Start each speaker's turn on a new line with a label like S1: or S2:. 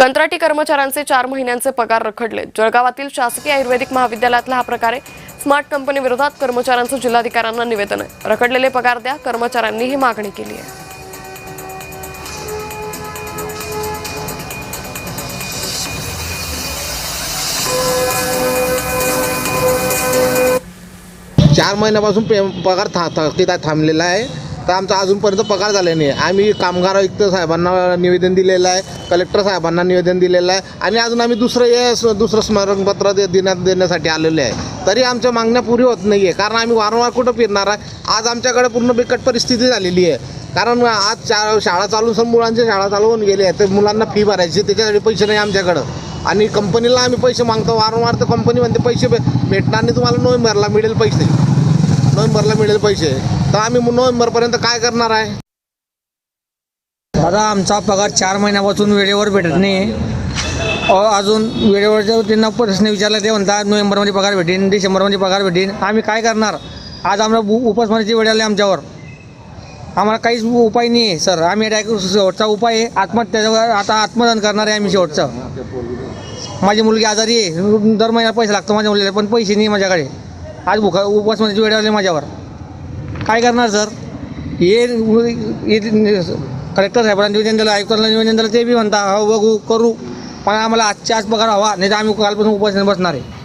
S1: कंत्राटी कर्मचाऱ्यांचे 4 महिन्यांचे पगार रखडले। जळगावातील शासकीय आयुर्वेदिक महाविद्यालयातला हा प्रकार आहे। स्मार्ट कंपनी विरोधात कर्मचाऱ्यांचं जिल्हाधिकाऱ्यांना निवेदन आहे। रखडलेले पगार द्या, कर्मचाऱ्यांनी ही मागणी केली आहे।
S2: 4 महिन्यापासून पगार थांबलेला आहे। तर आमचा अजूनपर्यंत पगार झाला नाही। आम्ही कामगार आयुक्त साहेबांना निवेदन दिलेलं आहे, कलेक्टर साहेबांना निवेदन दिलेलं आहे आणि अजून आम्ही दुसरं स्मरणपत्र देण्यासाठी आलेले आहे। तरी आमच्या मागण्या पुरी होत नाही आहे, कारण आम्ही वारंवार कुठं फिरणार आहे। आज आमच्याकडे पूर्ण बिकट परिस्थिती झालेली आहे, कारण आज शाळा चालून मुलांची शाळा चालू होऊन गेली आहे, तर मुलांना फी भरायची, त्याच्यासाठी पैसे नाही आमच्याकडं। आणि कंपनीला आम्ही पैसे मागतो वारंवार, तर कंपनी म्हणते पैसे भेटणार नाही, तुम्हाला नोव्हेंबरला मिळेल पैसे, नोव्हेंबरला मिळेल पैसे। तर आम्ही नोव्हेंबरपर्यंत काय करणार आहे?
S3: दादा, आमचा पगार 4 महिन्यापासून वेळेवर भेटत नाही। अजून वेळेवर त्यांना प्रश्न विचारला, ते म्हणतात नोव्हेंबरमध्ये पगार भेटेन, डिसेंबरमध्ये पगार भेटेन। आम्ही काय करणार? आज आम्हाला उपासमारीची वेळ आली आमच्यावर, आम्हाला काहीच उपाय नाही आहे सर। आम्ही डायरेक्ट शेवटचा उपाय आहे आत्महत्या। आता आत्मदान करणार आहे आम्ही शेवटचं। माझी मुलगी आजारी आहे, दर महिन्याला पैसे लागतो माझ्या मुलीला, पण पैसे नाही माझ्याकडे। आज उपासमारीची वेळ आली माझ्यावर, काय करणार सर? हे कलेक्टर साहेबांना निवेदन दिलं, आयुक्तांना निवेदन दिलं, ते बी म्हणता हो बघू करू, पण आम्हाला आजच्या आज पगार हवा, नाही तर आम्ही कालपासून उपासना बसणार आहे।